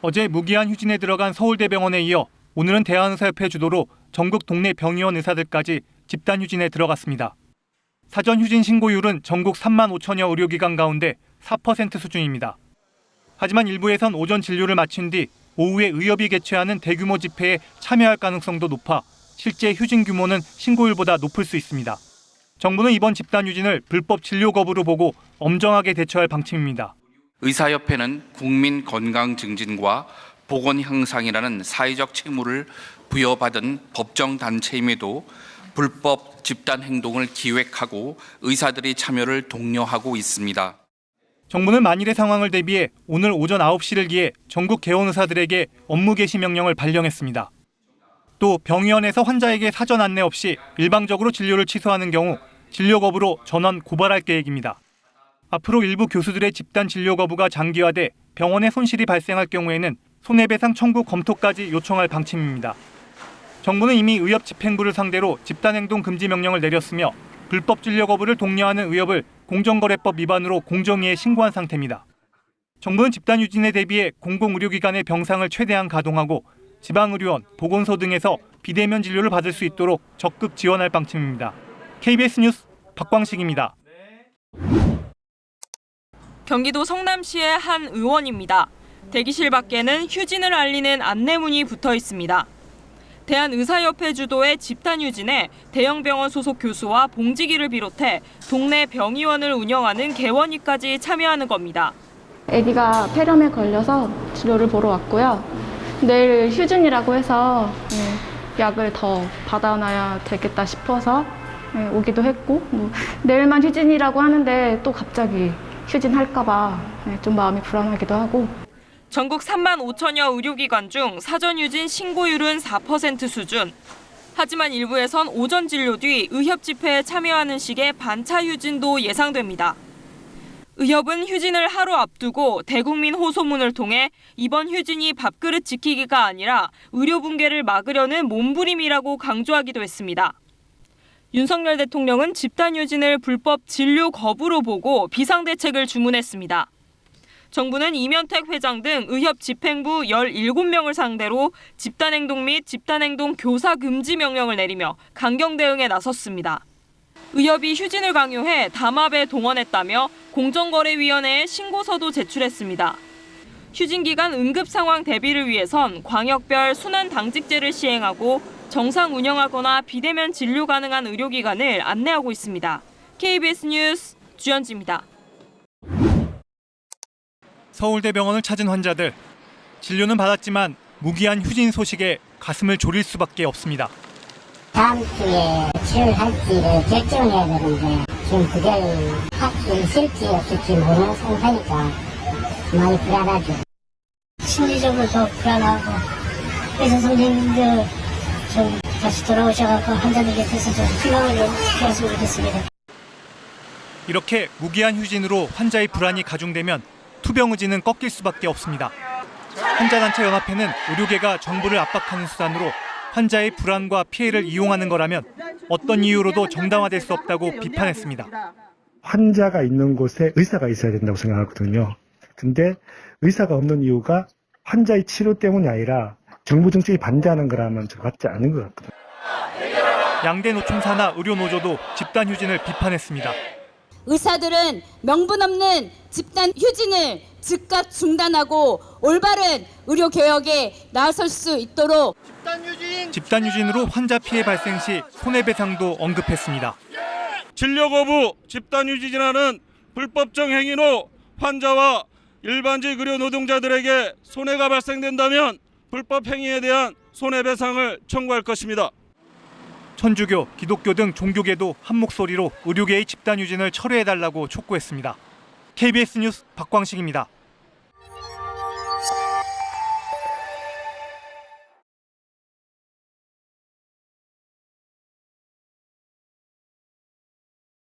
어제 무기한 휴진에 들어간 서울대병원에 이어 오늘은 대한의사협회 주도로 전국 동네 병의원 의사들까지 집단 휴진에 들어갔습니다. 사전 휴진 신고율은 전국 3만 5천여 의료기관 가운데 4% 수준입니다. 하지만 일부에선 오전 진료를 마친 뒤 오후에 의협이 개최하는 대규모 집회에 참여할 가능성도 높아 실제 휴진 규모는 신고율보다 높을 수 있습니다. 정부는 이번 집단 휴진을 불법 진료 거부로 보고 엄정하게 대처할 방침입니다. 의사협회는 국민 건강 증진과 보건 향상이라는 사회적 책무를 부여받은 법정 단체임에도 불법 집단 행동을 기획하고 의사들의 참여를 독려하고 있습니다. 정부는 만일의 상황을 대비해 오늘 오전 9시를 기해 전국 개원의사들에게 업무 개시 명령을 발령했습니다. 또 병의원에서 환자에게 사전 안내 없이 일방적으로 진료를 취소하는 경우 진료 거부로 전원 고발할 계획입니다. 앞으로 일부 교수들의 집단 진료 거부가 장기화돼 병원에 손실이 발생할 경우에는 손해배상 청구 검토까지 요청할 방침입니다. 정부는 이미 의협 집행부를 상대로 집단행동 금지 명령을 내렸으며 불법 진료 거부를 독려하는 의협을 공정거래법 위반으로 공정위에 신고한 상태입니다. 정부는 집단 휴진에 대비해 공공의료기관의 병상을 최대한 가동하고 지방의료원, 보건소 등에서 비대면 진료를 받을 수 있도록 적극 지원할 방침입니다. KBS 뉴스 박광식입니다. 경기도 성남시의 한 의원입니다. 대기실 밖에는 휴진을 알리는 안내문이 붙어 있습니다. 대한의사협회 주도의 집단 휴진에 대형병원 소속 교수와 봉지기를 비롯해 동네 병의원을 운영하는 개원이까지 참여하는 겁니다. 아기가 폐렴에 걸려서 치료를 보러 왔고요. 내일 휴진이라고 해서 약을 더 받아놔야 되겠다 싶어서 오기도 했고, 내일만 휴진이라고 하는데 또 갑자기 휴진할까 봐 좀 마음이 불안하기도 하고. 전국 3만 5천여 의료기관 중 사전 휴진 신고율은 4% 수준. 하지만 일부에선 오전 진료 뒤 의협 집회에 참여하는 식의 반차 휴진도 예상됩니다. 의협은 휴진을 하루 앞두고 대국민 호소문을 통해 이번 휴진이 밥그릇 지키기가 아니라 의료 붕괴를 막으려는 몸부림이라고 강조하기도 했습니다. 윤석열 대통령은 집단 휴진을 불법 진료 거부로 보고 비상대책을 주문했습니다. 정부는 이면택 회장 등 의협 집행부 17명을 상대로 집단행동 및 집단행동 교사 금지 명령을 내리며 강경 대응에 나섰습니다. 의협이 휴진을 강요해 담합에 동원했다며 공정거래위원회에 신고서도 제출했습니다. 휴진 기간 응급 상황 대비를 위해선 광역별 순환 당직제를 시행하고 정상 운영하거나 비대면 진료 가능한 의료기관을 안내하고 있습니다. KBS 뉴스 주연지입니다. 서울대병원을 찾은 환자들. 진료는 받았지만 무기한 휴진 소식에 가슴을 졸일 수밖에 없습니다. 다음 주에 치료를 할지를 결정해야 되는데 지금 그게 할지 있을지 없을지 모르는 상태니까 많이 불안하죠. 심리적으로 더 불안하고 의사 선생님들 좀 다시 돌아오셔서 환자들 곁에서 좀 희망을 주었으면 좋겠습니다. 이렇게 무기한 휴진으로 환자의 불안이 가중되면 투병 의지는 꺾일 수밖에 없습니다. 환자단체연합회는 의료계가 정부를 압박하는 수단으로 환자의 불안과 피해를 이용하는 거라면 어떤 이유로도 정당화될 수 없다고 비판했습니다. 환자가 있는 곳에 의사가 있어야 된다고 생각하거든요. 근데 의사가 없는 이유가 환자의 치료 때문이 아니라 정부 정책이 반대하는 거라면 저 같지 않은 것 같거든요. 양대 노총사나 의료노조도 집단 휴진을 비판했습니다. 의사들은 명분 없는 집단 휴진을 즉각 중단하고 올바른 의료 개혁에 나설 수 있도록 집단 휴진으로 환자 피해 발생 시 손해배상도 언급했습니다. 진료 거부, 집단 휴진이라는 불법적 행위로 환자와 일반직 의료 노동자들에게 손해가 발생된다면 불법 행위에 대한 손해배상을 청구할 것입니다. 천주교, 기독교 등 종교계도 한 목소리로 의료계의 집단 휴진을 철회해달라고 촉구했습니다. KBS 뉴스 박광식입니다.